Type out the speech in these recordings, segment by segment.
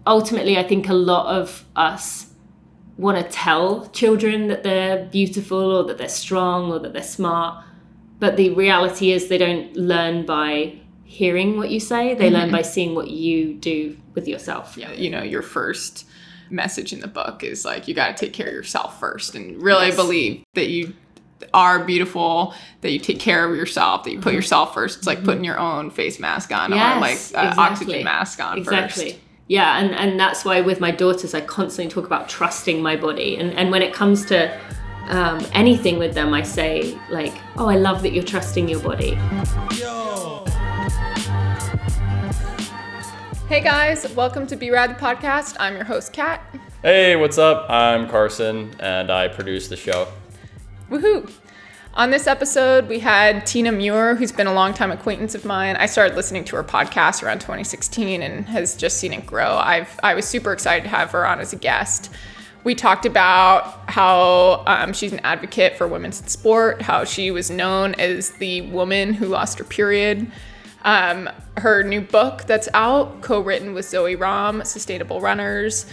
ultimately, I think a lot of us want to tell children that they're beautiful or that they're strong or that they're smart. But the reality is they don't learn by hearing what you say. They learn by seeing what you do with yourself. Yeah, your first message in the book is like, you got to take care of yourself first and really believe that you are beautiful, that you take care of yourself, that you put yourself first. It's like putting your own face mask on or like oxygen mask on first. Yeah, and that's why with my daughters, I constantly talk about trusting my body. And when it comes to anything with them, I say like, oh, I love that you're trusting your body. Yo. Hey guys, welcome to BeRad The Podcast. I'm your host, Kat. Hey, what's up? I'm Carson, and I produce the show. Woohoo! On this episode, we had Tina Muir, who's been a longtime acquaintance of mine. I started listening to her podcast around 2016 and has just seen it grow. I was super excited to have her on as a guest. We talked about how she's an advocate for women's sport, how she was known as the woman who lost her period. Her new book that's out, co-written with Zoe Rom, Sustainable Runners,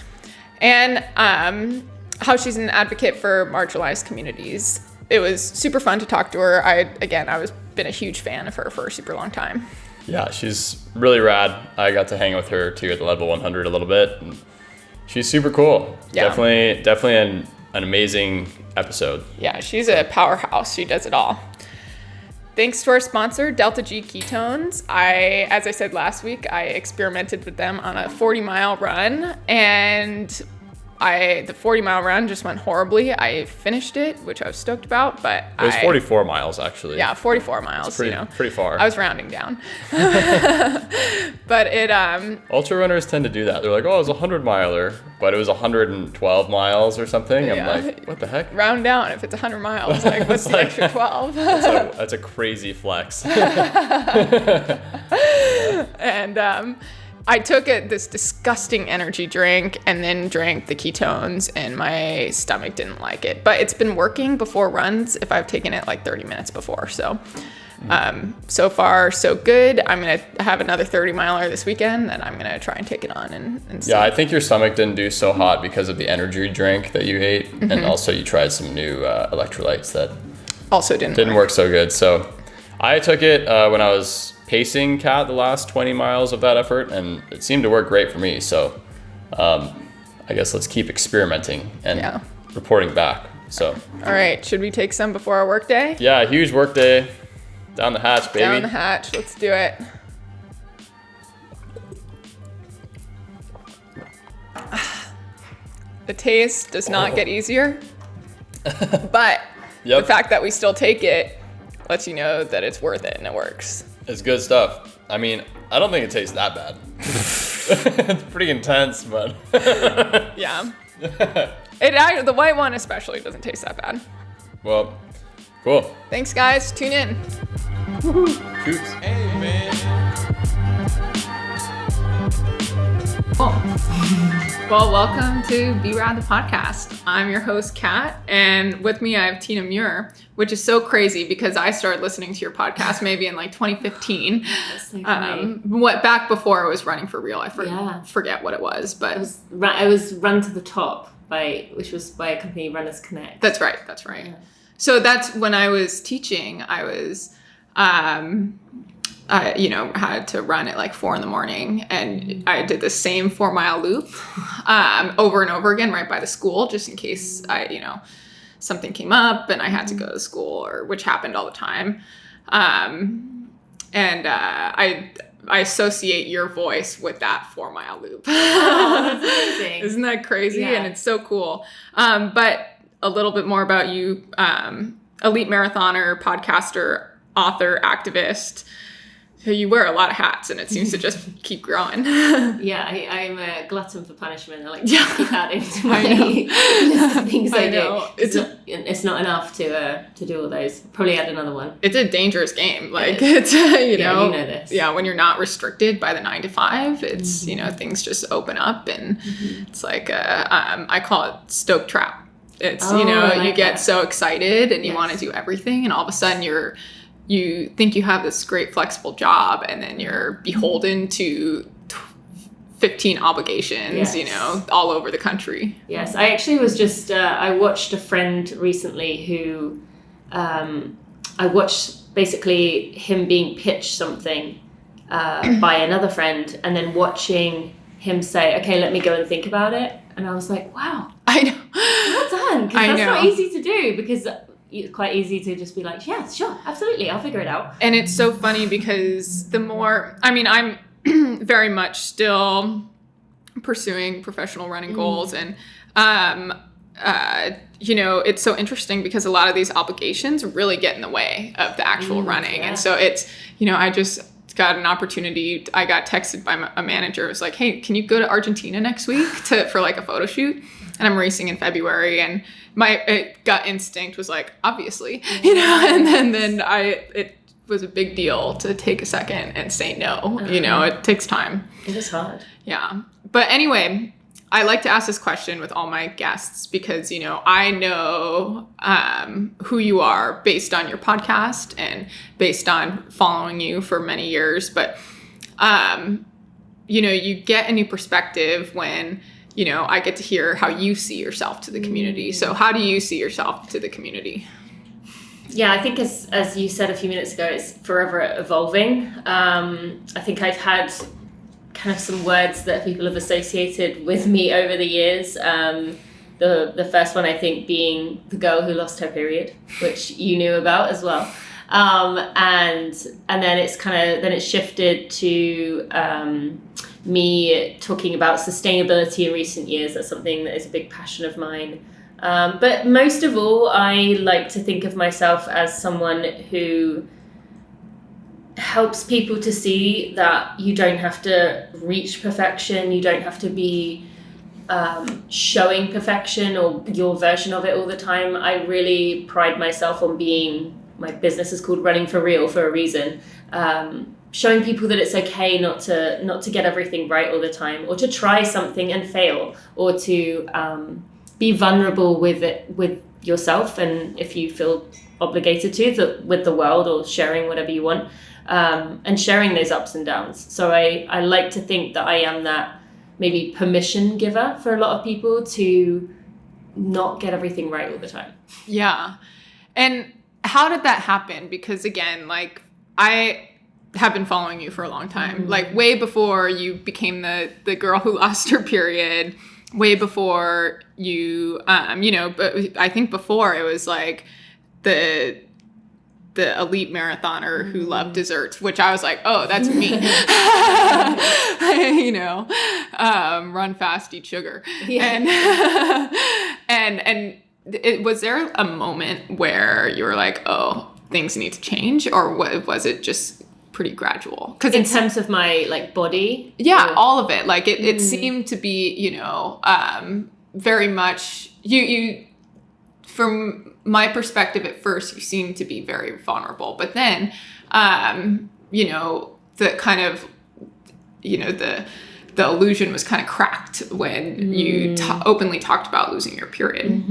and how she's an advocate for marginalized communities. It was super fun to talk to her. I was been a huge fan of her for a super long time. Yeah, she's really rad. I got to hang with her too at the Level 100 a little bit. And she's super cool. Yeah. Definitely an amazing episode. Yeah, she's a powerhouse. She does it all. Thanks to our sponsor, Delta G Ketones. As I said last week, I experimented with them on a 40-mile run, and the 40-mile run just went horribly. I finished it, which I was stoked about, but it was 44 miles actually. Yeah, 44 miles. It's pretty far. I was rounding down, but it. Ultra runners tend to do that. They're like, oh, it was a 100-miler, but it was 112 miles or something. Yeah. I'm like, what the heck? Round down if it's 100 miles. Like, what's the extra 12? That's a crazy flex. And I took this disgusting energy drink and then drank the ketones, and my stomach didn't like it. But it's been working before runs if I've taken it like 30 minutes before. So so far, so good. I'm going to have another 30-miler this weekend, and I'm going to try and take it on and see. Yeah, I think your stomach didn't do so hot because of the energy drink that you ate. Mm-hmm. And also you tried some new electrolytes that also didn't work so good. So I took it when I was pacing Kat the last 20 miles of that effort, and it seemed to work great for me. So I guess let's keep experimenting and reporting back. So all right, should we take some before our work day? Yeah, huge work day. Down the hatch, baby. Down the hatch, let's do it. The taste does not get easier, but the fact that we still take it lets you know that it's worth it and it works. It's good stuff. I mean, I don't think it tastes that bad. It's pretty intense, but yeah. The white one especially doesn't taste that bad. Well, cool. Thanks, guys. Tune in. Shoots. Hey, man. Cool. Well, welcome to BeRad The Podcast. I'm your host, Kat, and with me I have Tina Muir, which is so crazy because I started listening to your podcast maybe in like 2015. That's so funny. Back before I was running for real. I forget what it was, but it was Run to the Top which was by a company, Runners Connect. That's right. Yeah. So that's when I was teaching. I was, had to run at like 4 a.m, and I did the same 4-mile loop over and over again right by the school, just in case something came up and I had to go to school, which happened all the time. I associate your voice with that 4-mile loop. Oh, that's amazing. Isn't that crazy? Yeah. And it's so cool. But a little bit more about you, elite marathoner, podcaster, author, activist. So you wear a lot of hats, and it seems to just keep growing. Yeah, I'm a glutton for punishment. I like to keep adding to my list of things I do. It's not enough to do all those. Probably add another one. It's a dangerous game. It's you know this. Yeah, when you're not restricted by the 9 to 5, it's things just open up, and it's like I call it stoke trap. It's you get so excited and you want to do everything, and all of a sudden you think you have this great flexible job, and then you're beholden to 15 obligations, all over the country. Yes, I actually was just, I watched a friend recently who, I watched basically him being pitched something by another friend, and then watching him say, okay, let me go and think about it. And I was like, wow. I know. Well done. Because that's not easy to do, because it's quite easy to just be like, yeah, sure, absolutely, I'll figure it out. And it's so funny because I'm very much still pursuing professional running goals. And, it's so interesting because a lot of these obligations really get in the way of the actual running. Yeah. And so it's, I just got an opportunity. I got texted by a manager. It was like, hey, can you go to Argentina next week for like a photo shoot? And I'm racing in February, and my gut instinct was like, obviously, and then it was a big deal to take a second and say no. It takes time. It is hard. Yeah. But anyway, I like to ask this question with all my guests because, I know who you are based on your podcast and based on following you for many years. But, you get a new perspective when, I get to hear how you see yourself to the community. So how do you see yourself to the community? Yeah, I think as you said a few minutes ago, it's forever evolving. I think I've had kind of some words that people have associated with me over the years. The first one, I think, being the girl who lost her period, which you knew about as well. And then it's shifted to me talking about sustainability in recent years. That's something that is a big passion of mine. But most of all, I like to think of myself as someone who helps people to see that you don't have to reach perfection. You don't have to be showing perfection or your version of it all the time. I really pride myself on being, my business is called Running for Real for a reason. Showing people that it's okay not to get everything right all the time, or to try something and fail, or to be vulnerable with yourself, and if you feel obligated to, with the world, or sharing whatever you want, and sharing those ups and downs. So I like to think that I am that maybe permission giver for a lot of people to not get everything right all the time. Yeah. And how did that happen? Because again, like, I have been following you for a long time, like way before you became the girl who lost her period, way before you, but I think before it was like the elite marathoner who loved desserts, which I was like, oh, that's me. Run fast, eat sugar. Yeah. And was there a moment where you were like, oh, things need to change, or was it just pretty gradual? Because in terms of my body, all of it, like it seemed to be, very much you. From my perspective, at first, you seemed to be very vulnerable, but then, the kind of, the illusion was kind of cracked when you openly talked about losing your period.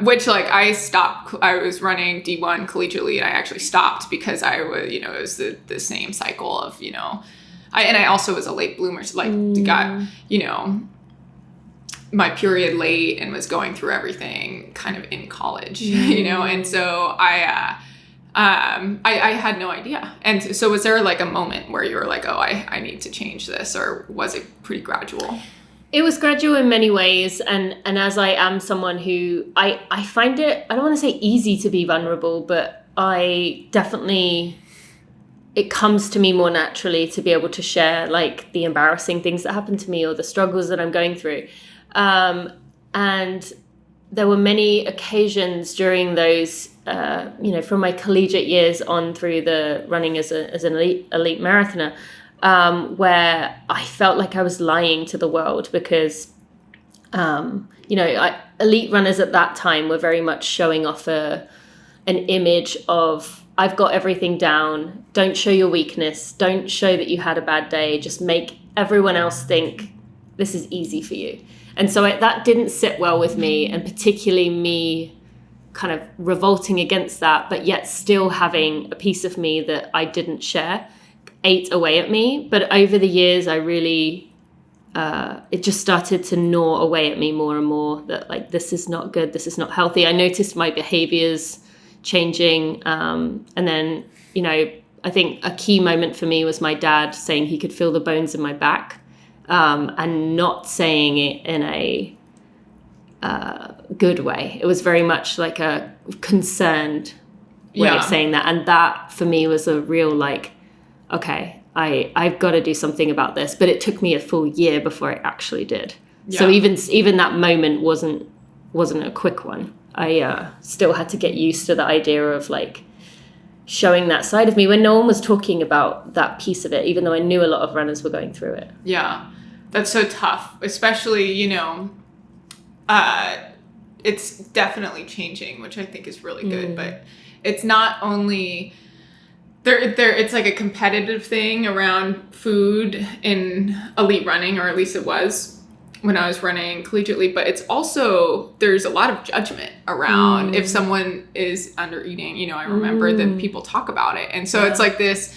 Which I stopped. I was running D1 collegiately, and I actually stopped because I was, it was the same cycle of, I also was a late bloomer, so got, my period late and was going through everything kind of in college, and so I had no idea. And so was there a moment where you were like, oh, I need to change this, or was it pretty gradual? It was gradual in many ways, and as I am someone who I find it, I don't want to say easy to be vulnerable, but I definitely, it comes to me more naturally to be able to share the embarrassing things that happen to me or the struggles that I'm going through. And there were many occasions during those, from my collegiate years on through the running as an elite marathoner, where I felt like I was lying to the world because, elite runners at that time were very much showing off an image of, I've got everything down. Don't show your weakness. Don't show that you had a bad day. Just make everyone else think this is easy for you. And so that didn't sit well with me, and particularly me kind of revolting against that, but yet still having a piece of me that I didn't share ate away at me. But over the years, I really it just started to gnaw away at me more and more that like, this is not good. This is not healthy. I noticed my behaviors changing. And then, you know, I think a key moment for me was my dad saying he could feel the bones in my back, and not saying it in a good way. It was very much like a concerned way of saying that. And that for me was a real like, okay, I've got to do something about this. But it took me a full year before I actually did. Yeah. So even that moment wasn't a quick one. I still had to get used to the idea of like showing that side of me when no one was talking about that piece of it, even though I knew a lot of runners were going through it. Yeah, that's so tough, especially, you know, it's definitely changing, which I think is really good, but it's not only there, it's like a competitive thing around food in elite running, or at least it was when I was running collegiately, but it's also, there's a lot of judgment around if someone is under eating. You know, I remember that people talk about it. And so it's like this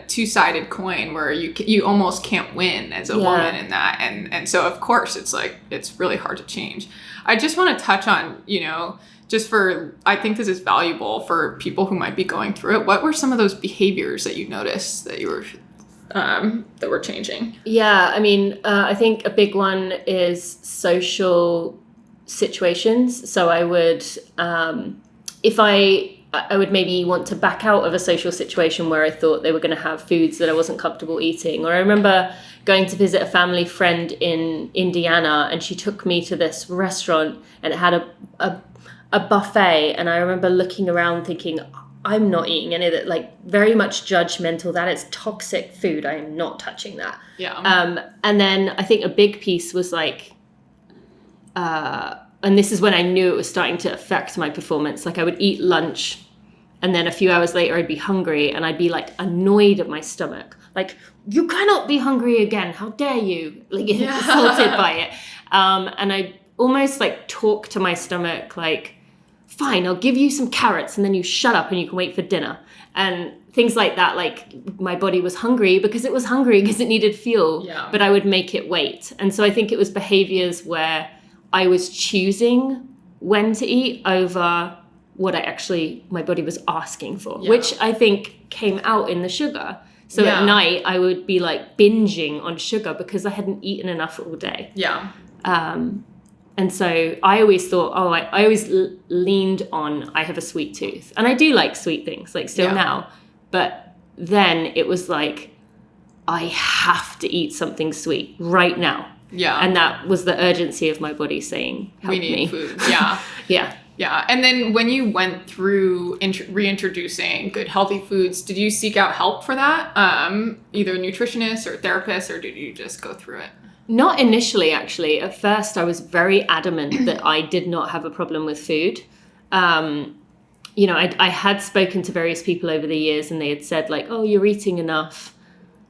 two-sided coin where you almost can't win as a woman in that. And so of course it's like, it's really hard to change. I just want to touch on, you know, just for, I think this is valuable for people who might be going through it. What were some of those behaviors that you noticed that you were that were changing? Yeah, I mean, I think a big one is social situations. So I would, if I would maybe want to back out of a social situation where I thought they were going to have foods that I wasn't comfortable eating. Or I remember going to visit a family friend in Indiana, and she took me to this restaurant, and it had a buffet. And I remember looking around thinking, I'm not eating any of that, like very much judgmental. That is toxic food. I am not touching that. Yeah. And then I think a big piece was like, and this is when I knew it was starting to affect my performance. Like I would eat lunch, and then a few hours later I'd be hungry, and I'd be like annoyed at my stomach. Like, you cannot be hungry again. How dare you? Like insulted by it. And I almost like talk to my stomach like, fine, I'll give you some carrots and then you shut up and you can wait for dinner. And things like that, like my body was hungry because it was hungry because it needed fuel, but I would make it wait. And so I think it was behaviors where I was choosing when to eat over what my body was asking for, which I think came out in the sugar. So at night I would be like binging on sugar because I hadn't eaten enough all day. Yeah. And so I always thought, I always leaned on, I have a sweet tooth. And I do like sweet things, like still now. But then it was like, I have to eat something sweet right now. Yeah. And that was the urgency of my body saying, help me. We need food. Yeah. Yeah. Yeah. And then when you went through reintroducing good, healthy foods, did you seek out help for that? Either a nutritionist or a therapist, or did you just go through it? Not initially, actually. At first, I was very adamant that I did not have a problem with food. You know, I had spoken to various people over the years, and they had said, like, oh, you're eating enough.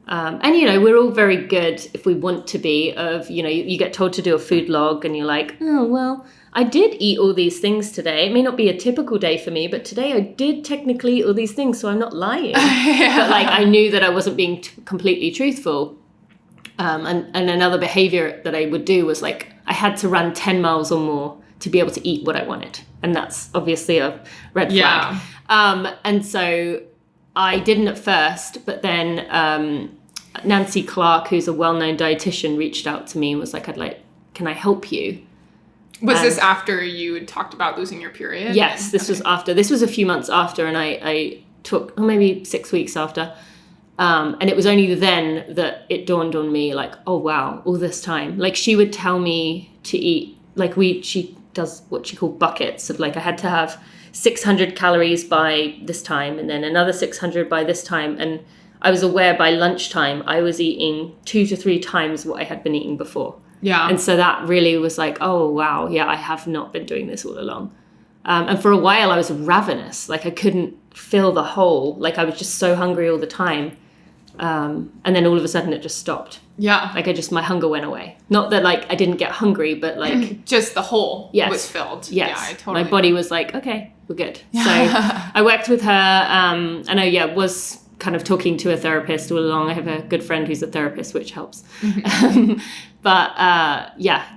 And, you know, we're all very good, if we want to be, of, you know, you get told to do a food log, and you're like, oh, well, I did eat all these things today. It may not be a typical day for me, but today I did technically eat all these things, so I'm not lying. But, like, I knew that I wasn't being completely truthful. And another behavior that I would do was like, I had to run 10 miles or more to be able to eat what I wanted. And that's obviously a red flag. And so I didn't at first, but then Nancy Clark, who's a well-known dietitian, reached out to me and was like, can I help you? Was this after you had talked about losing your period? Yes, this was after. This was a few months after, and I took, maybe 6 weeks after. And it was only then that it dawned on me, like, oh, wow, all this time. Like, she would tell me to eat, like, she does what she called buckets of, like, I had to have 600 calories by this time, and then another 600 by this time. And I was aware by lunchtime I was eating 2 to 3 times what I had been eating before. Yeah. And so that really was like, oh, wow, yeah, I have not been doing this all along. And for a while I was ravenous. Like, I couldn't fill the hole. Like, I was just so hungry all the time. And then all of a sudden it just stopped. Yeah. Like my hunger went away. Not that like I didn't get hungry, but like just the hole was filled. Yes. Yeah, I totally. My body was like, okay, we're good. So I worked with her. And I was kind of talking to a therapist all along. I have a good friend who's a therapist, which helps. But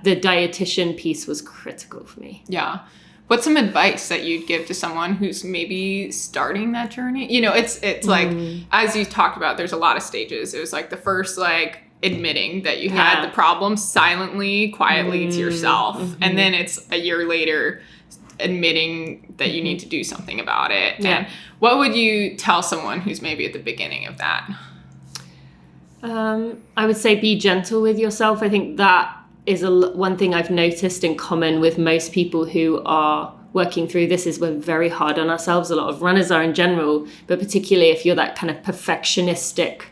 the dietitian piece was critical for me. Yeah. What's some advice that you'd give to someone who's maybe starting that journey? You know, it's like, as you talked about, there's a lot of stages. It was like the first, like, admitting that you had the problem silently, quietly to yourself. And then it's a year later admitting that you need to do something about it. Yeah. And what would you tell someone who's maybe at the beginning of that? I would say be gentle with yourself. I think that is one thing I've noticed in common with most people who are working through this is we're very hard on ourselves. A lot of runners are in general, but particularly if you're that kind of perfectionistic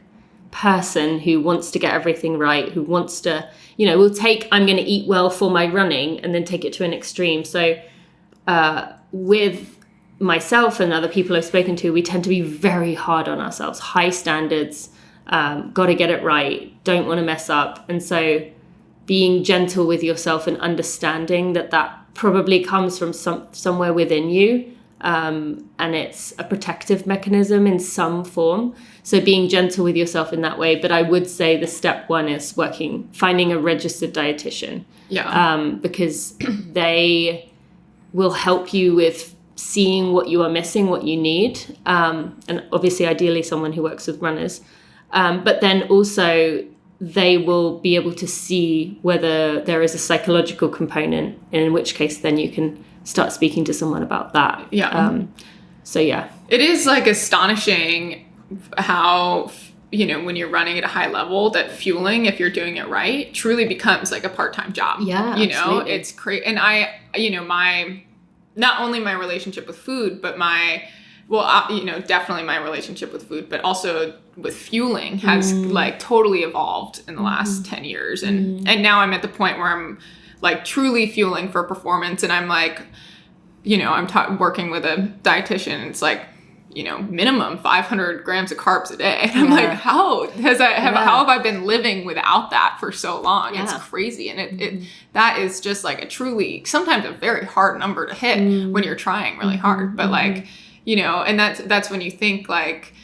person who wants to get everything right, who wants to, will take, I'm going to eat well for my running and then take it to an extreme. So with myself and other people I've spoken to, we tend to be very hard on ourselves, high standards, got to get it right, don't want to mess up. And so being gentle with yourself and understanding that probably comes from somewhere within you, and it's a protective mechanism in some form. So being gentle with yourself in that way. But I would say the step one is finding a registered dietitian. Yeah. Because they will help you with seeing what you are missing, what you need. And obviously, ideally, someone who works with runners. But then also they will be able to see whether there is a psychological component, and in which case then you can start speaking to someone about that. Yeah. It is like astonishing how, when you're running at a high level, that fueling, if you're doing it right, truly becomes like a part-time job. Yeah, absolutely. It's crazy. And not only my relationship with food, but definitely my relationship with food, but also with fueling has like totally evolved in the last 10 years. And now I'm at the point where I'm like truly fueling for performance. And I'm like, I'm working with a dietitian, and it's like, minimum 500 grams of carbs a day. And I'm like, how have I been living without that for so long? Yeah. It's crazy. And that is just like sometimes a very hard number to hit when you're trying really hard. But like, and that's when you think like,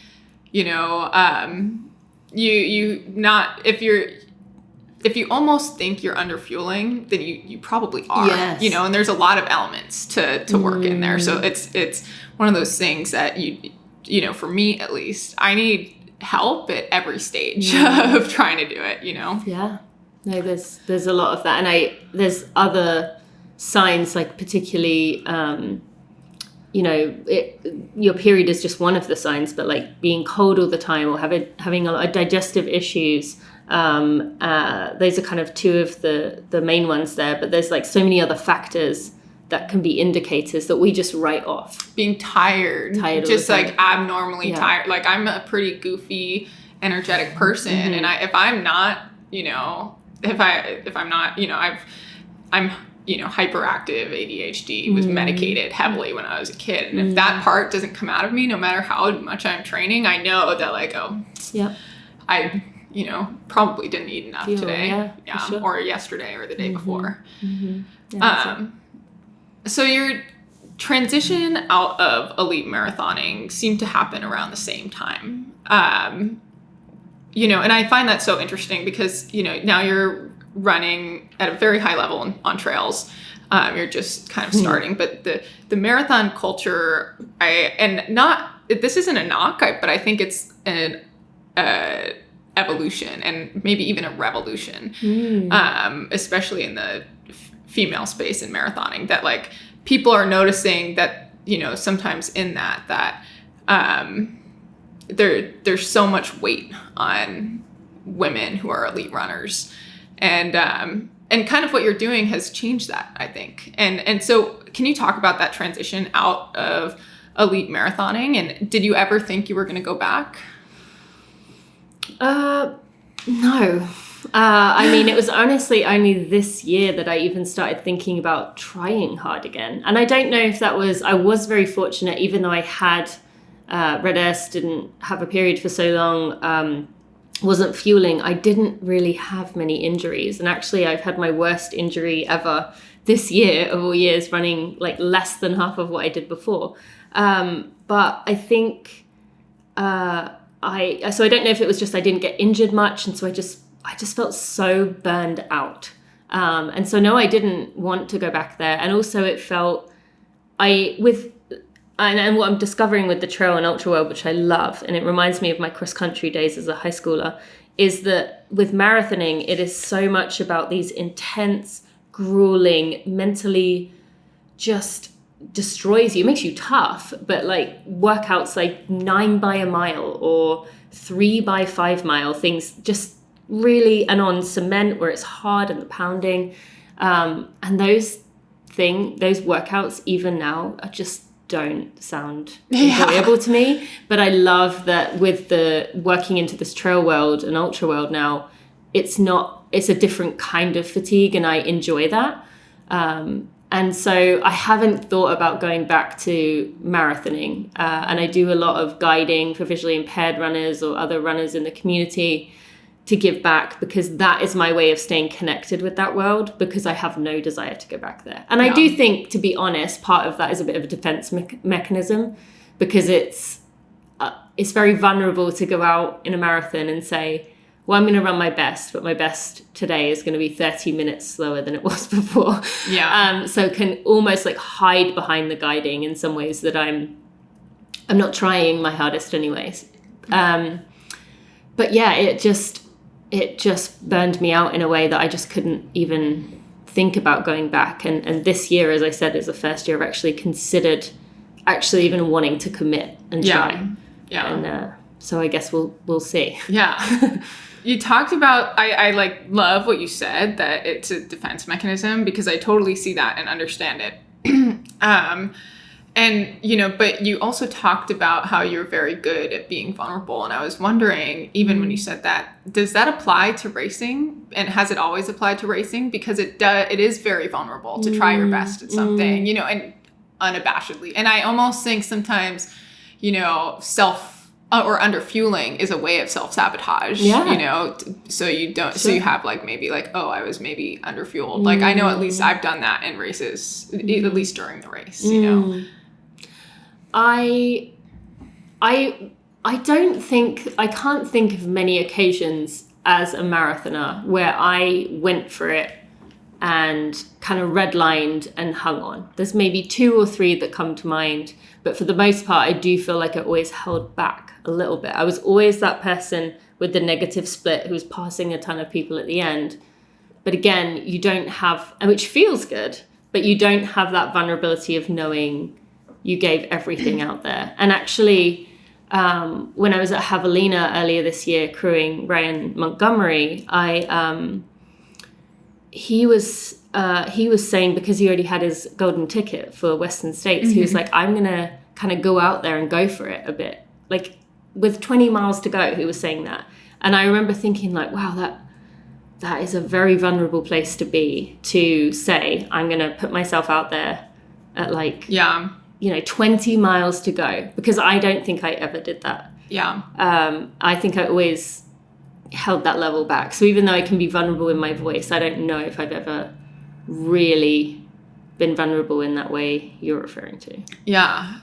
if you almost think you're under fueling, then you probably are. Yes. And there's a lot of elements to work in there. So it's one of those things that for me at least, I need help at every stage of trying to do it, Yeah. No, there's a lot of that. And there's other signs, like particularly your period is just one of the signs, but like being cold all the time or having a lot of digestive issues. Those are kind of two of the main ones there, but there's like so many other factors that can be indicators that we just write off. Being tired just like abnormally tired. Like I'm a pretty goofy, energetic person, and if I'm not, I'm hyperactive ADHD, was medicated heavily when I was a kid. And if that part doesn't come out of me, no matter how much I'm training, I know that like, I, probably didn't eat enough today. Yeah. Sure. Or yesterday or the day before. Yeah, so your transition out of elite marathoning seemed to happen around the same time. And I find that so interesting because, now you're running at a very high level on trails. You're just kind of starting, but the marathon culture, this isn't a knock, but I think it's an evolution and maybe even a revolution, especially in the female space in marathoning, that like people are noticing that, sometimes in that there's so much weight on women who are elite runners. And kind of what you're doing has changed that, I think. And so can you talk about that transition out of elite marathoning? And did you ever think you were going to go back? No. I mean, it was honestly only this year that I even started thinking about trying hard again. And I don't know if I was very fortunate, even though I had red S, didn't have a period for so long, wasn't fueling, I didn't really have many injuries. And actually I've had my worst injury ever this year of all years, running like less than half of what I did before. But I think I don't know if it was just I didn't get injured much, and so I just felt so burned out. And so no, I didn't want to go back there. And also it felt and what I'm discovering with the trail and ultra world, which I love, and it reminds me of my cross country days as a high schooler, is that with marathoning, it is so much about these intense, grueling, mentally just destroys you, makes you tough, but like workouts like 9 by a mile or 3 by 5 mile things, just really, and on cement where it's hard and the pounding, and those workouts even now are just don't sound enjoyable to me. But I love that with the working into this trail world and ultra world now, it's a different kind of fatigue, and I enjoy that. And so I haven't thought about going back to marathoning. And I do a lot of guiding for visually impaired runners or other runners in the community to give back, because that is my way of staying connected with that world, because I have no desire to go back there. And I do think, to be honest, part of that is a bit of a defense mechanism, because it's very vulnerable to go out in a marathon and say, well, I'm going to run my best, but my best today is going to be 30 minutes slower than it was before. Yeah. So can almost like hide behind the guiding in some ways that I'm not trying my hardest anyways. But yeah, it just burned me out in a way that I just couldn't even think about going back. And this year, as I said, is the first year I've actually considered even wanting to commit and try. Yeah. And so I guess we'll see. Yeah. You talked about, I like love what you said, that it's a defense mechanism, because I totally see that and understand it. And, but you also talked about how you're very good at being vulnerable. And I was wondering, even when you said that, does that apply to racing? And has it always applied to racing? Because it is very vulnerable to try your best at something, and unabashedly. And I almost think sometimes, or under fueling is a way of self-sabotage, so you don't, so you have like, maybe like, oh, I was maybe under fueled. Like, I know at least I've done that in races, at least during the race, I can't think of many occasions as a marathoner where I went for it and kind of redlined and hung on. There's maybe 2 or 3 that come to mind, but for the most part, I do feel like I always held back a little bit. I was always that person with the negative split who was passing a ton of people at the end. But again, you don't have, which feels good, but you don't have that vulnerability of knowing you gave everything out there. And actually, when I was at Javelina earlier this year, crewing Ryan Montgomery, he was saying, because he already had his golden ticket for Western States, he was like, I'm going to kind of go out there and go for it a bit. Like, with 20 miles to go, he was saying that. And I remember thinking like, wow, that is a very vulnerable place to be, to say, I'm going to put myself out there at 20 miles to go, because I don't think I ever did that. Yeah. I think I always held that level back. So even though I can be vulnerable in my voice, I don't know if I've ever really been vulnerable in that way you're referring to. Yeah.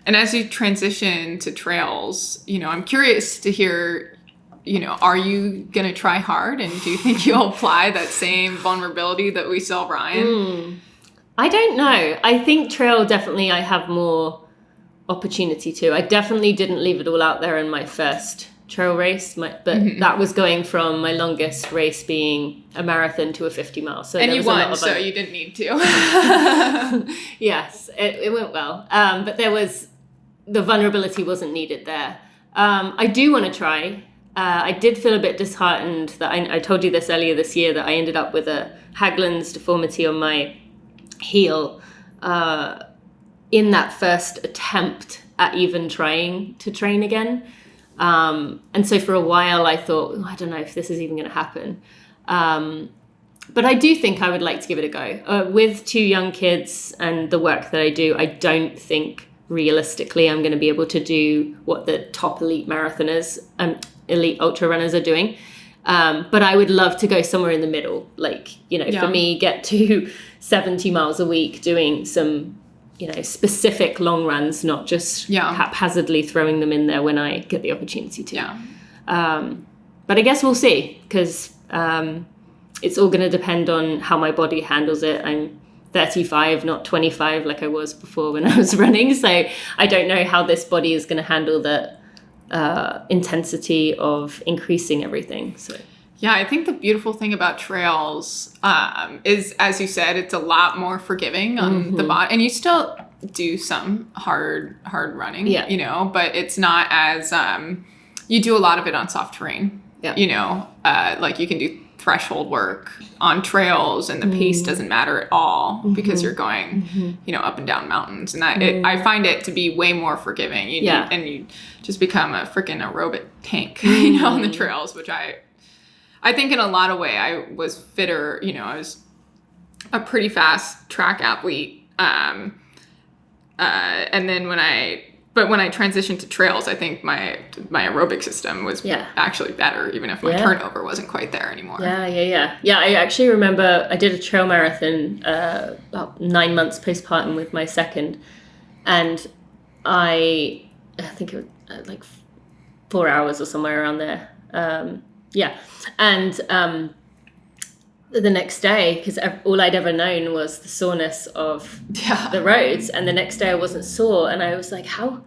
And as you transition to trails, I'm curious to hear, are you going to try hard? And do you think you'll apply that same vulnerability that we saw Ryan? I don't know. I think trail, definitely I have more opportunity to. I definitely didn't leave it all out there in my first trail race, but that was going from my longest race being a marathon to a 50 miles. So and you won, so you didn't need to. Yes, it went well. But the vulnerability wasn't needed there. I do want to try. I did feel a bit disheartened that I told you this earlier this year, that I ended up with a Haglund's deformity on my heel in that first attempt at even trying to train again. And so for a while I thought, I don't know if this is even going to happen. But I do think I would like to give it a go. With 2 young kids and the work that I do, I don't think realistically I'm going to be able to do what the top elite marathoners and elite ultra runners are doing. But I would love to go somewhere in the middle. Like, for me, get to 70 miles a week doing some specific long runs, not just haphazardly throwing them in there when I get the opportunity to. But I guess we'll see, because it's all going to depend on how my body handles it. I'm 35, not 25 like I was before when I was running. So I don't know how this body is going to handle the intensity of increasing everything. So. Yeah, I think the beautiful thing about trails is, as you said, it's a lot more forgiving on the body. And you still do some hard running, but it's not as, you do a lot of it on soft terrain, like you can do threshold work on trails and the pace doesn't matter at all because you're going, up and down mountains. And that I find it to be way more forgiving. And you just become a freaking aerobic tank, on the trails, which I think in a lot of way I was fitter, I was a pretty fast track athlete. And then when I transitioned to trails, I think my aerobic system was actually better, even if my turnover wasn't quite there anymore. Yeah, I actually remember I did a trail marathon about 9 months postpartum with my second. And I think it was like 4 hours or somewhere around there. And the next day, because all I'd ever known was the soreness of the roads, and the next day I wasn't sore, and I was like, how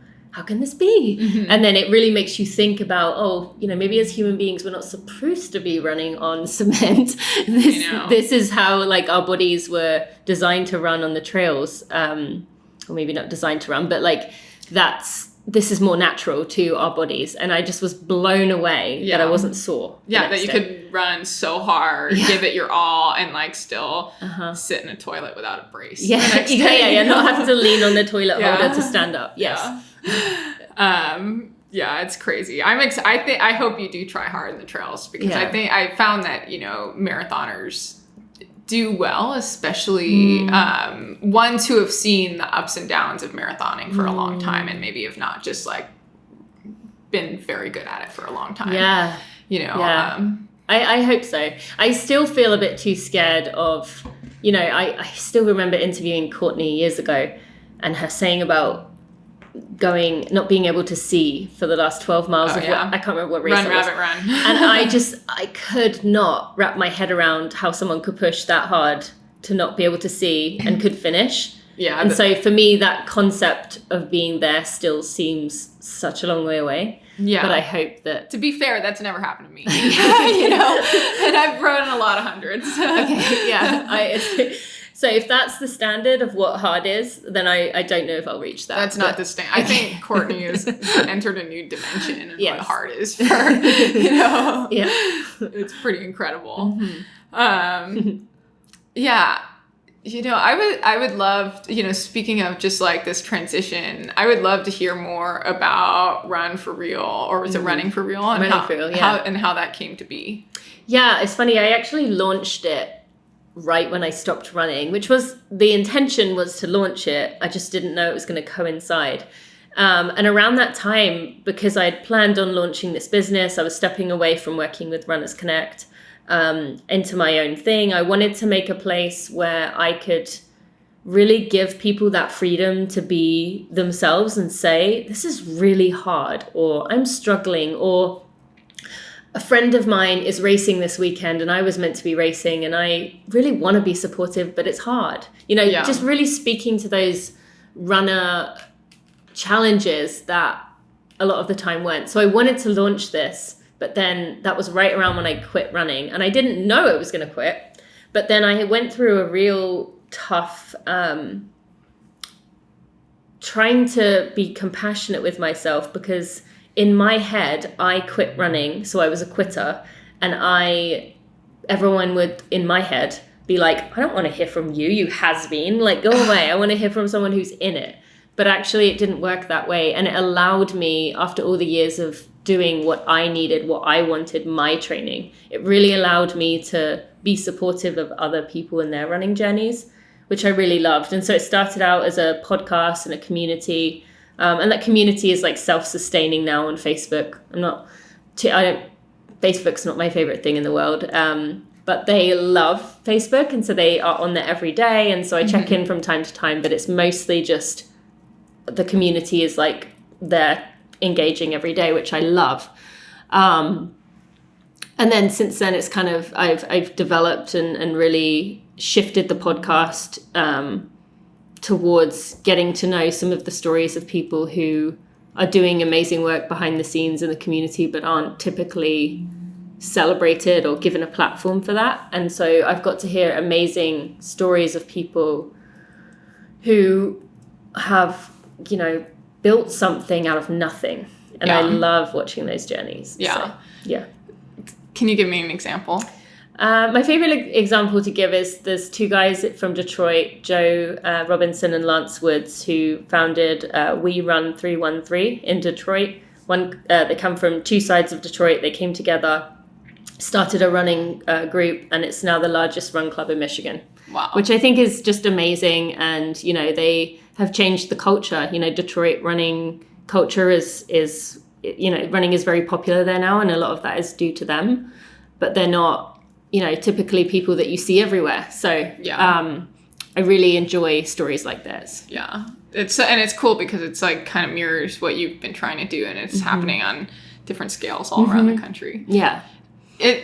can this be? And then it really makes you think about, maybe as human beings we're not supposed to be running on cement. This is how like our bodies were designed to run on the trails, or maybe not designed to run, but like this is more natural to our bodies. And I just was blown away that I wasn't sore. Yeah, that you could run so hard, give it your all, and like still sit in a toilet without a brace. Not have to lean on the toilet holder to stand up. Yes. It's crazy. I hope you do try hard in the trails, because I think I found that, marathoners do well, especially ones who have seen the ups and downs of marathoning for a long time and maybe have not just like been very good at it for a long time. I hope so. I still feel a bit too scared of, I still remember interviewing Courtney years ago and her saying about not being able to see for the last 12 miles of I can't remember what race it was. Run. And I could not wrap my head around how someone could push that hard to not be able to see and could finish. And so for me, that concept of being there still seems such a long way away. But I hope that... To be fair, that's never happened to me. And I've run a lot of hundreds. So if that's the standard of what hard is, then I don't know if I'll reach that. That's not the standard. I think Courtney has entered a new dimension in what hard is for, It's pretty incredible. I would love, speaking of just like this transition, I would love to hear more about Run for Real, or was it Running for Real? And how that came to be. Yeah, it's funny. I actually launched it right when I stopped running, which was the intention was to launch it. I just didn't know it was going to coincide. And around that time, because I'd planned on launching this business, I was stepping away from working with Runners Connect into my own thing. I wanted to make a place where I could really give people that freedom to be themselves and say, this is really hard, or I'm struggling, or a friend of mine is racing this weekend and I was meant to be racing and I really want to be supportive, but it's hard. Just really speaking to those runner challenges that a lot of the time weren't. So I wanted to launch this, but then that was right around when I quit running, and I didn't know I was going to quit. But then I went through a real tough, trying to be compassionate with myself, because in my head, I quit running, so I was a quitter, and everyone would, in my head, be like, I don't want to hear from you, you has-been, like, go away, I want to hear from someone who's in it. But actually, it didn't work that way, and it allowed me, after all the years of doing what I needed, what I wanted, my training, it really allowed me to be supportive of other people in their running journeys, which I really loved. And so it started out as a podcast and a community. And that community is like self-sustaining now on Facebook. Facebook's not my favorite thing in the world. but they love Facebook, and so they are on there every day, and so I check in from time to time, but it's mostly just the community is like they're engaging every day, which I love. And then since then it's kind of I've developed and really shifted the podcast towards getting to know some of the stories of people who are doing amazing work behind the scenes in the community but aren't typically celebrated or given a platform for that. And so I've got to hear amazing stories of people who have, you know, built something out of nothing. And I love watching those journeys. Yeah. So, yeah. Can you give me an example? My favorite example to give is there's two guys from Detroit, Joe Robinson and Lance Woods, who founded We Run 313 in Detroit. They come from two sides of Detroit. They came together, started a running group, and it's now the largest run club in Michigan. Wow. Which I think is just amazing. And, you know, they have changed the culture. You know, Detroit running culture is you know, running is very popular there now, and a lot of that is due to them. But they're not, you know, typically people that you see everywhere. So I really enjoy stories like this. Yeah. It's cool because it's like kind of mirrors what you've been trying to do, and it's happening on different scales all around the country. Yeah. You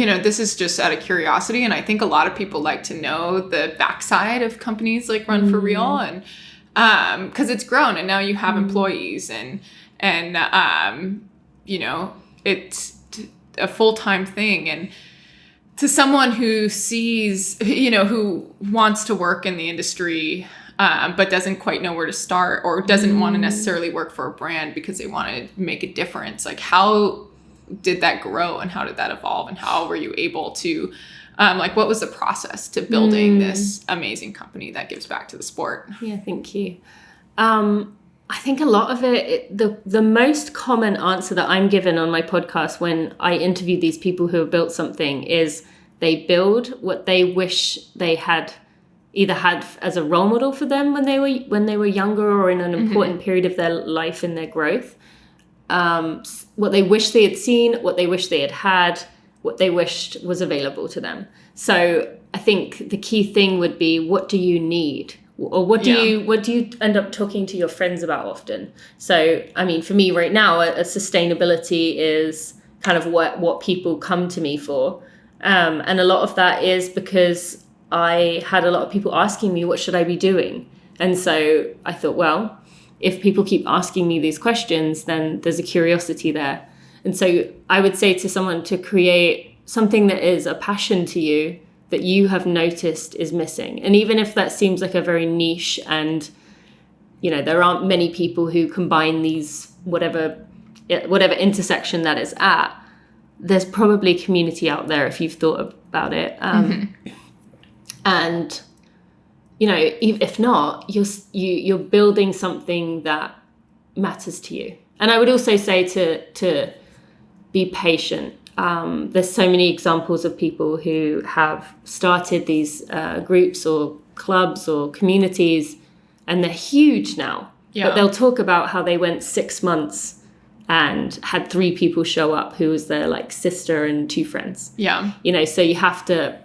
know, this is just out of curiosity, and I think a lot of people like to know the backside of companies like Run for Real, and because it's grown and now you have employees and you know, it's a full-time thing. And to someone who sees, you know, who wants to work in the industry but doesn't quite know where to start, or doesn't want to necessarily work for a brand because they want to make a difference, like how did that grow and how did that evolve, and how were you able to like what was the process to building this amazing company that gives back to the sport? Yeah, thank you. I think a lot of the most common answer that I'm given on my podcast when I interview these people who have built something is they build what they wish they had either had as a role model for them when they were younger, or in an important period of their life in their growth. What they wish they had seen, what they wish they had, what they wished was available to them. So I think the key thing would be, what do you need? Or what do you end up talking to your friends about often? So, I mean, for me right now, a sustainability is kind of what people come to me for. And a lot of that is because I had a lot of people asking me, what should I be doing? And so I thought, well, if people keep asking me these questions, then there's a curiosity there. And so I would say to someone to create something that is a passion to you that you have noticed is missing. And even if that seems like a very niche and, you know, there aren't many people who combine these, whatever intersection that is at, there's probably community out there if you've thought about it. And, you know, if not, you're building something that matters to you. And I would also say to be patient. There's so many examples of people who have started these groups or clubs or communities, and they're huge now. Yeah. But they'll talk about how they went 6 months and had 3 people show up who was their like sister and 2 friends. Yeah. You know, so you have to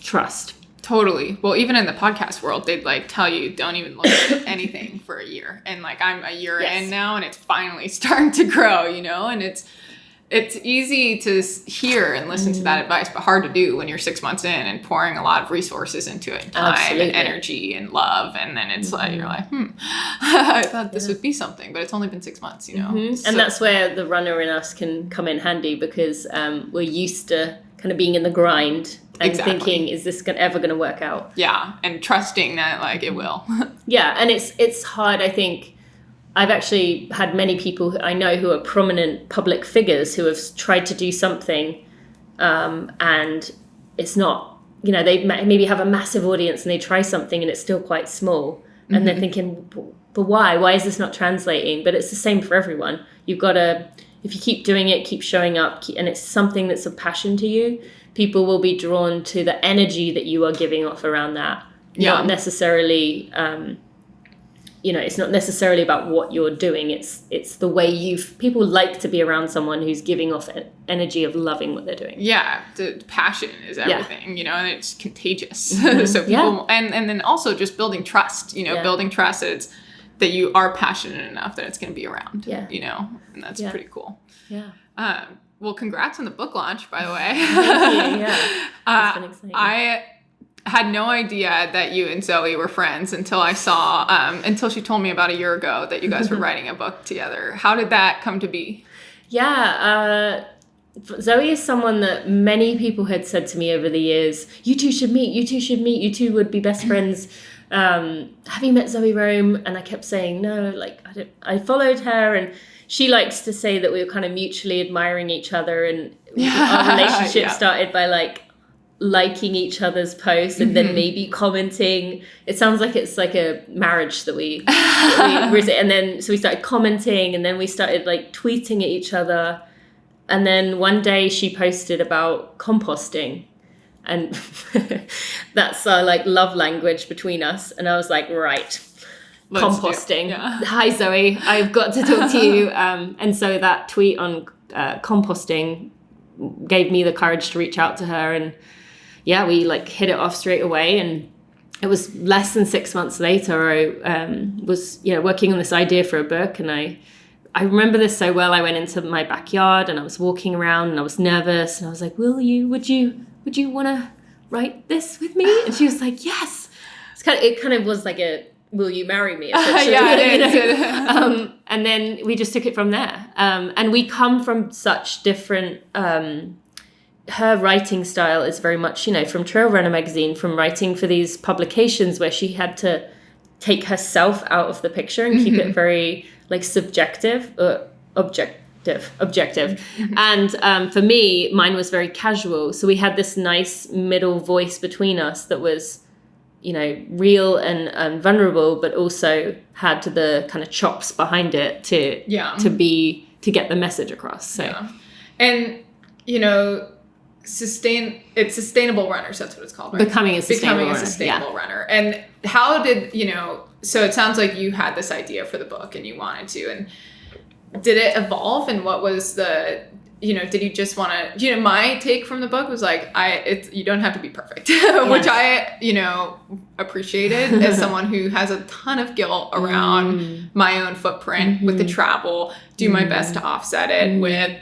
trust. Totally. Well, even in the podcast world, they'd like tell you don't even look at anything for a year. And like I'm a year in now, and it's finally starting to grow, you know, and it's easy to hear and listen to that advice, but hard to do when you're 6 months in and pouring a lot of resources into it, and time and energy and love. And then it's like, you're like, I thought this would be something, but it's only been 6 months, you know? So, and that's where the runner in us can come in handy, because we're used to kind of being in the grind and thinking, is this ever going to work out? Yeah. And trusting that like it will. Yeah. And it's hard. I think I've actually had many people I know who are prominent public figures who have tried to do something and it's not, you know, they maybe have a massive audience and they try something and it's still quite small. And they're thinking, but why? Why is this not translating? But it's the same for everyone. You've got to, if you keep doing it, keep showing up, and it's something that's a passion to you, people will be drawn to the energy that you are giving off around that. Not necessarily it's not necessarily about what you're doing. It's the way people like to be around someone who's giving off energy of loving what they're doing. Yeah, the passion is everything, and it's contagious. So people, and then also just building trust, building trust that you are passionate enough that it's going to be around, and that's pretty cool. Yeah. Well, congrats on the book launch, by the way. Thank you. Yeah. It's been exciting. I had no idea that you and Zoe were friends until until she told me about a year ago that you guys were writing a book together. How did that come to be? Yeah, Zoe is someone that many people had said to me over the years, you two should meet, you two would be best friends. Have you met Zoe Rom? And I kept saying, no, I followed her, and she likes to say that we were kind of mutually admiring each other, and our relationship started by liking each other's posts and then maybe commenting. It sounds like it's like a marriage that we and then so we started commenting, and then we started tweeting at each other, and then one day she posted about composting, and that's our love language between us, and I was like, right, composting. Hi Zoe, I've got to talk to you. And so that tweet on composting gave me the courage to reach out to her, and we hit it off straight away. And it was less than 6 months later, I was working on this idea for a book, and I remember this so well. I went into my backyard and I was walking around and I was nervous, and I was like, would you want to write this with me? And she was like, yes. It kind of was like a, will you marry me? And then we just took it from there. And we come from such different, her writing style is very much, from Trail Runner magazine, from writing for these publications where she had to take herself out of the picture and keep it very subjective or objective. And for me, mine was very casual. So we had this nice middle voice between us that was, real and vulnerable, but also had the kind of chops behind it to get the message across. So, and sustainable runners, that's what it's called, right? Becoming a sustainable runner. And how did so it sounds like you had this idea for the book and you wanted to, and did it evolve, and what was the did you just want to my take from the book was you don't have to be perfect, which I appreciated as someone who has a ton of guilt around my own footprint with the travel, do my best to offset it with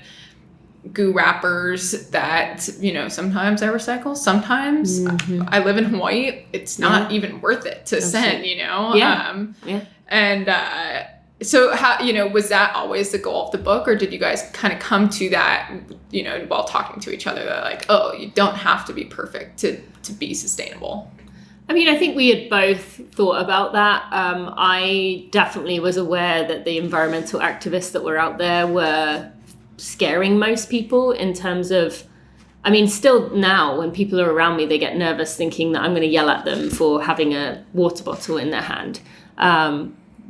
goo wrappers that sometimes I recycle, sometimes I live in Hawaii, it's not even worth it to send. So how was that always the goal of the book, or did you guys kind of come to that while talking to each other, that you don't have to be perfect to be sustainable? I mean, I think we had both thought about that. I definitely was aware that the environmental activists that were out there were scaring most people in terms of, still now when people are around me, they get nervous thinking that I'm going to yell at them for having a water bottle in their hand.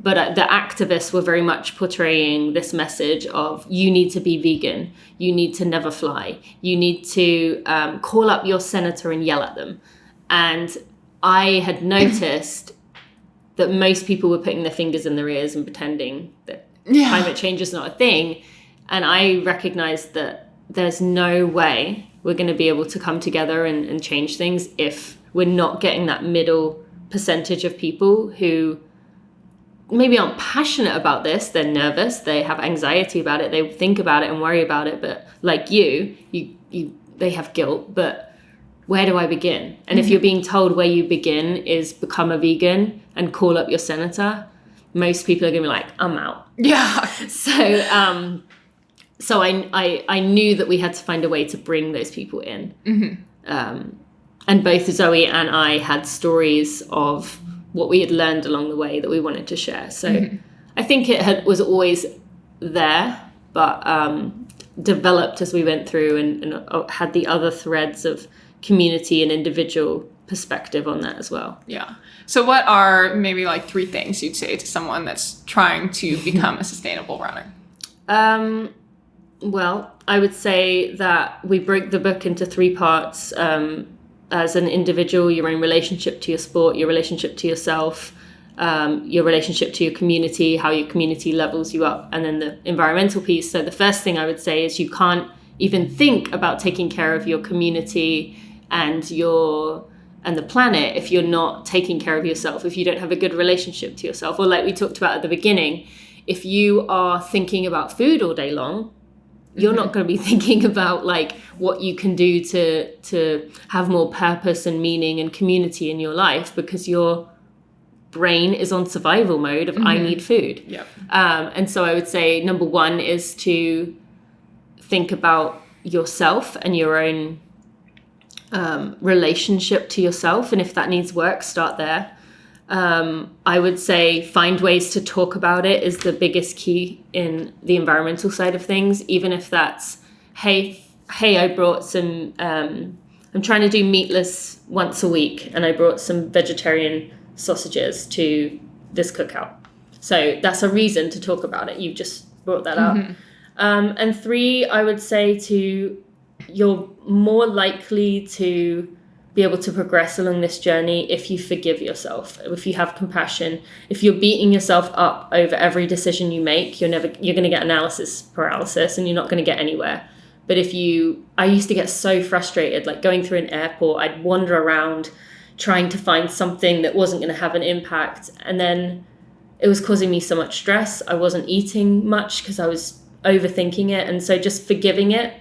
But the activists were very much portraying this message of, you need to be vegan, you need to never fly, you need to call up your senator and yell at them. And I had noticed that most people were putting their fingers in their ears and pretending that climate change is not a thing. And I recognized that there's no way we're going to be able to come together and change things if we're not getting that middle percentage of people who maybe aren't passionate about this. They're nervous, they have anxiety about it, they think about it and worry about it. But like they have guilt, but where do I begin? And if you're being told where you begin is become a vegan and call up your senator, most people are going to be like, I'm out. Yeah. So I knew that we had to find a way to bring those people in. And both Zoe and I had stories of what we had learned along the way that we wanted to share. So I think it was always there, but developed as we went through and had the other threads of community and individual perspective on that as well. Yeah. So what are maybe 3 things you'd say to someone that's trying to become a sustainable runner? Well, I would say that we break the book into 3 parts. As an individual, your own relationship to your sport, your relationship to yourself, your relationship to your community, how your community levels you up, and then the environmental piece. So the first thing I would say is you can't even think about taking care of your community and the planet if you're not taking care of yourself, if you don't have a good relationship to yourself. Or like we talked about at the beginning, if you are thinking about food all day long, you're not going to be thinking about like what you can do to have more purpose and meaning and community in your life, because your brain is on survival mode of I need food. Yep. And so I would say number one is to think about yourself and your own relationship to yourself. And if that needs work, start there. I would say find ways to talk about it is the biggest key in the environmental side of things. Even if that's, hey, I brought some, I'm trying to do meatless once a week, and I brought some vegetarian sausages to this cookout. So that's a reason to talk about it. You've just brought that up. And three, I would say you're more likely to be able to progress along this journey if you forgive yourself, if you have compassion. If you're beating yourself up over every decision you make, you're going to get analysis paralysis and you're not going to get anywhere. But I used to get so frustrated, like going through an airport, I'd wander around trying to find something that wasn't going to have an impact. And then it was causing me so much stress. I wasn't eating much because I was overthinking it. And so just forgiving it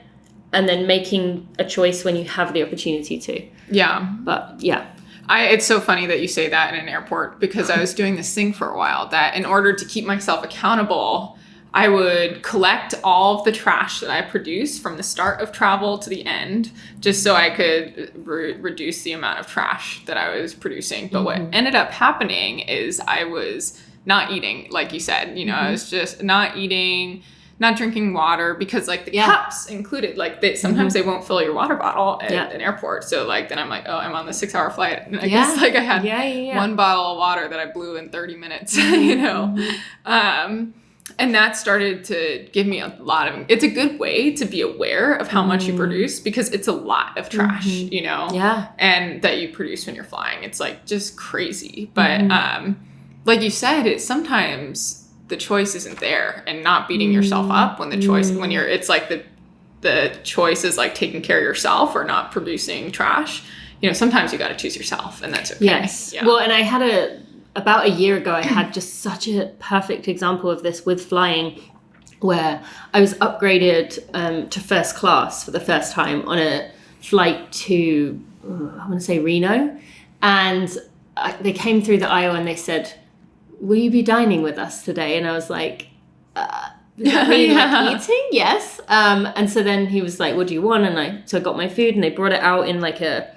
and then making a choice when you have the opportunity to. Yeah. But yeah. It's so funny that you say that in an airport, because I was doing this thing for a while that in order to keep myself accountable, I would collect all of the trash that I produce from the start of travel to the end, just so I could reduce the amount of trash that I was producing. But what ended up happening is I was not eating, like you said, I was just not eating, not drinking water, because like the cups included, like sometimes they won't fill your water bottle at an airport. So like, then I'm like, oh, I'm on the 6-hour flight. And I guess like I had one bottle of water that I blew in 30 minutes, and that started to give me a lot of, it's a good way to be aware of how much you produce, because it's a lot of trash, and that you produce when you're flying. It's like just crazy. But like you said, it's sometimes the choice isn't there, and not beating yourself up when the choice, when it's like the choice is like taking care of yourself or not producing trash. Sometimes you got to choose yourself, and that's okay. Yes. Yeah. Well, and I had about a year ago, I had just such a perfect example of this with flying, where I was upgraded to first class for the first time on a flight to, I want to say Reno. And they came through the aisle and they said, will you be dining with us today? And I was like, does that mean like eating? Yes. And so then he was like, what do you want? And so I got my food, and they brought it out in like a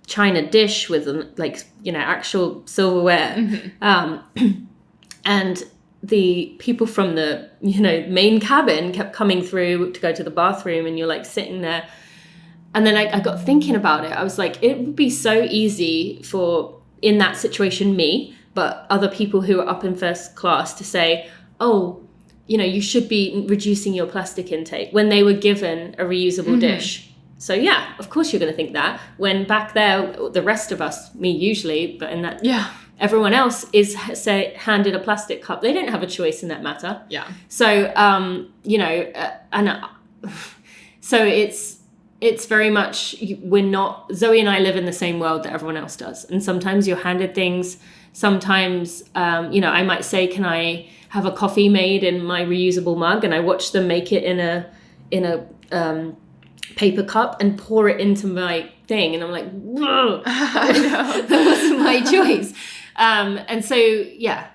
china dish with actual silverware. And the people from the main cabin kept coming through to go to the bathroom, and you're like sitting there. And then I got thinking about it. I was like, it would be so easy for, in that situation, me, but other people who are up in first class to say, oh, you should be reducing your plastic intake, when they were given a reusable dish. So yeah, of course you're going to think that, when back there, the rest of us, me usually, but in that, everyone else is handed a plastic cup. They don't have a choice in that matter. Yeah. So, so it's very much, Zoe and I live in the same world that everyone else does. And sometimes you're handed things. Sometimes, I might say, can I have a coffee made in my reusable mug? And I watch them make it in a paper cup and pour it into my thing. And I'm like, whoa, that wasn't my choice. And so, yeah,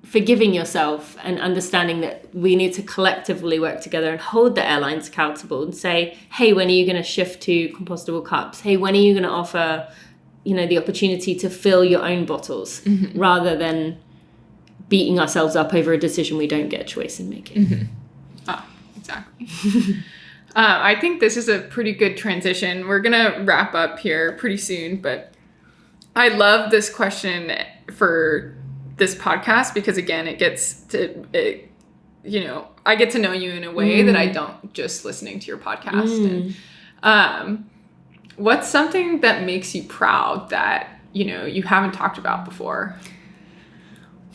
forgiving yourself and understanding that we need to collectively work together and hold the airlines accountable and say, hey, when are you going to shift to compostable cups? Hey, when are you going to offer the opportunity to fill your own bottles, rather than beating ourselves up over a decision we don't get a choice in making. Exactly. I think this is a pretty good transition. We're going to wrap up here pretty soon, but I love this question for this podcast because, again, it gets to, I get to know you in a way that I don't just listening to your podcast. And what's something that makes you proud that, you haven't talked about before?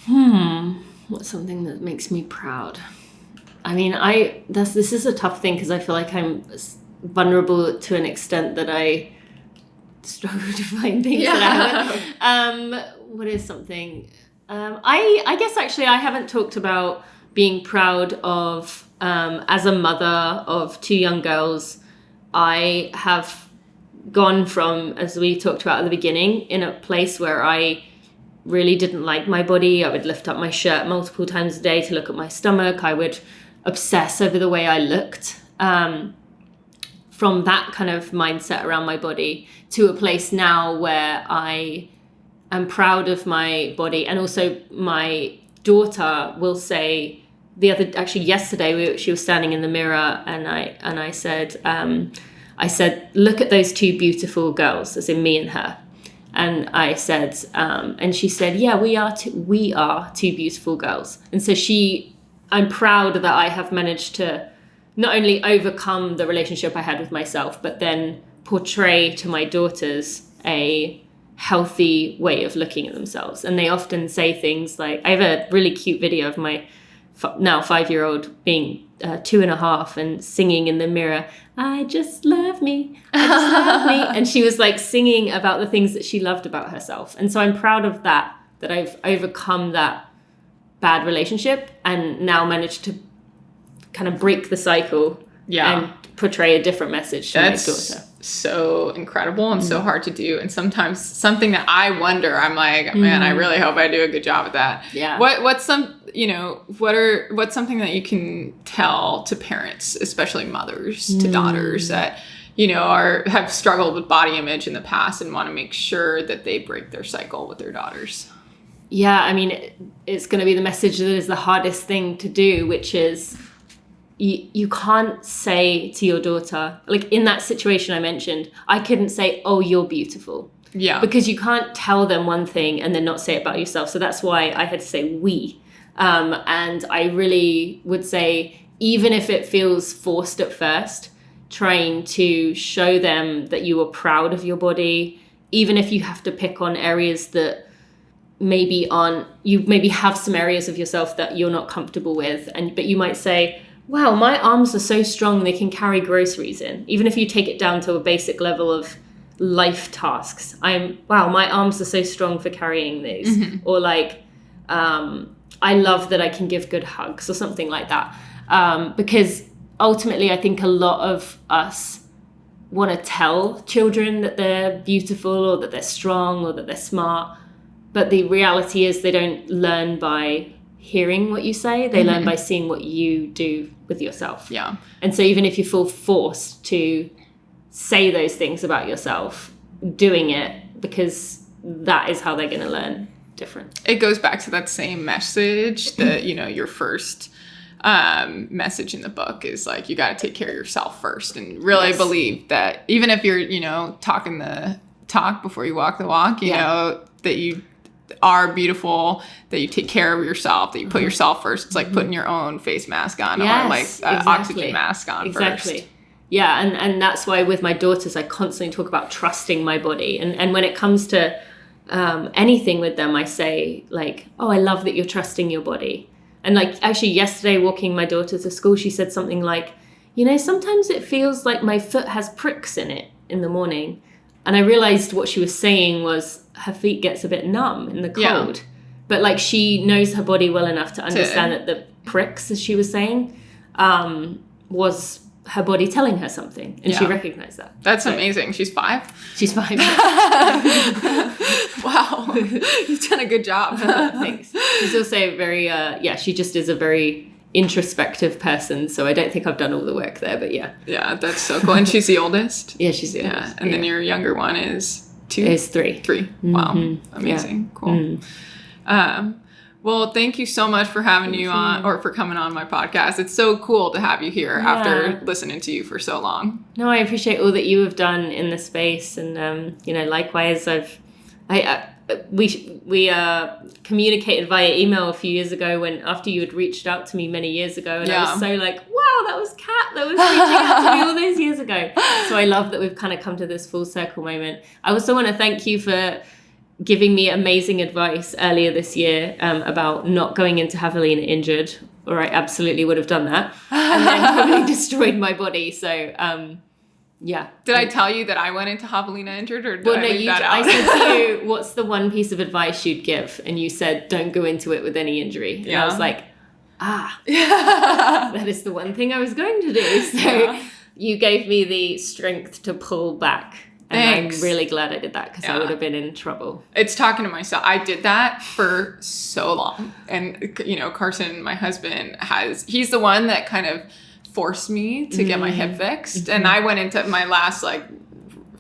What's something that makes me proud? I mean, this is a tough thing because I feel like I'm vulnerable to an extent that I struggle to find things that I haven't. What is something? I guess actually I haven't talked about being proud of, as a mother of 2 young girls. I have gone from, as we talked about at the beginning, in a place where I really didn't like my body. I would lift up my shirt multiple times a day to look at my stomach. I would obsess over the way I looked. From that kind of mindset around my body to a place now where I am proud of my body. And also my daughter will say, yesterday she was standing in the mirror and I said, look at those 2 beautiful girls, as in me and her. And I said, and she said, yeah, we are 2 beautiful girls. And so I'm proud that I have managed to not only overcome the relationship I had with myself, but then portray to my daughters a healthy way of looking at themselves. And they often say things like, I have a really cute video of my now 5-year-old being 2.5 and singing in the mirror, I just love me, I just love me. And she was like singing about the things that she loved about herself. And so I'm proud of that I've overcome that bad relationship and now managed to kind of break the cycle and portray a different message to my daughter. So incredible and so hard to do. And sometimes something that I wonder, I'm like, man, I really hope I do a good job at that. Yeah. What's something that you can tell to parents, especially mothers to daughters that, have struggled with body image in the past and want to make sure that they break their cycle with their daughters? Yeah. I mean, it's going to be the message that is the hardest thing to do, which is, you can't say to your daughter, like in that situation I mentioned, I couldn't say, oh, you're beautiful. Yeah. Because you can't tell them one thing and then not say it about yourself. So that's why I had to say we. And I really would say, even if it feels forced at first, trying to show them that you are proud of your body, even if you have to pick on areas that maybe have some areas of yourself that you're not comfortable with. But you might say, wow, my arms are so strong they can carry groceries in. Even if you take it down to a basic level of life tasks, my arms are so strong for carrying these. Mm-hmm. Or like, I love that I can give good hugs or something like that. Because ultimately, I think a lot of us want to tell children that they're beautiful or that they're strong or that they're smart. But the reality is they don't learn by hearing what you say, they learn by seeing what you do with yourself. Yeah. And so even if you feel forced to say those things about yourself, doing it, because that is how they're going to learn different. It goes back to that same message that, your first message in the book is like, you got to take care of yourself first and really believe that even if you're, talking the talk before you walk the walk, you know, that you are beautiful, that you take care of yourself, that you put yourself first. It's like putting your own face mask on or like oxygen mask on first. Yeah, and that's why with my daughters, I constantly talk about trusting my body. And when it comes to anything with them, I say like, oh, I love that you're trusting your body. And like actually yesterday walking my daughter to school, she said something like, sometimes it feels like my foot has pricks in it in the morning. And I realized what she was saying was her feet gets a bit numb in the cold. Yeah. But like she knows her body well enough to understand that the pricks, as she was saying, was her body telling her something. And she recognized that. That's amazing. She's 5? She's 5. Wow. You've done a good job. Thanks. She's also very, she just is a very introspective person, so I don't think I've done all the work there, but yeah. Yeah, that's so cool. And she's the oldest? Yeah, she's the oldest. And then your younger one is 2? Is 3. 3. Wow. Amazing. Yeah. Cool. Well, thank you so much for having you on, or for coming on my podcast. It's so cool to have you here after listening to you for so long. No, I appreciate all that you have done in the space, and likewise, we communicated via email a few years ago after you had reached out to me many years ago, and I was so like, wow, that was Kat that was reaching out to me all those years ago. So I love that we've kind of come to this full circle moment. I also want to thank you for giving me amazing advice earlier this year about not going into javelina injured, or I absolutely would have done that, and then probably destroyed my body. So yeah. Did I tell you that I went into javelina injured, or did I leave that out? I said to you, what's the one piece of advice you'd give? And you said, don't go into it with any injury. And I was like, that is the one thing I was going to do. So you gave me the strength to pull back. And Thanks. I'm really glad I did that, because I would have been in trouble. It's talking to myself. I did that for so long. And, you know, Carson, my husband, he's the one that kind of forced me to get my hip fixed. And I went into my last, like,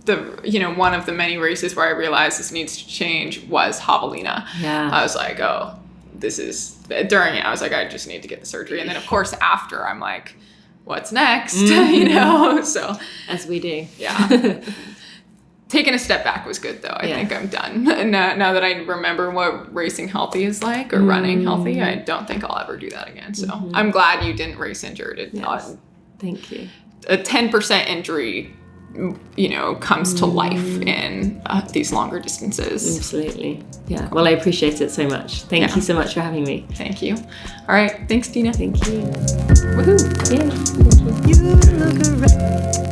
one of the many races where I realized this needs to change was javelina. Yeah. I was like, during it, I was like, I just need to get the surgery. And then, of course, after, I'm like, what's next? You know? So. As we do. Yeah. Taking a step back was good, though. I think I'm done. Now that I remember what racing healthy is like, or running healthy, I don't think I'll ever do that again. So I'm glad you didn't race injured. Thank you. A 10% injury, you know, comes to life in these longer distances. Absolutely. Yeah. Well, I appreciate it so much. Thank you so much for having me. Thank you. All right. Thanks, Tina. Thank you. Woohoo. Yeah. Thank you. You look around.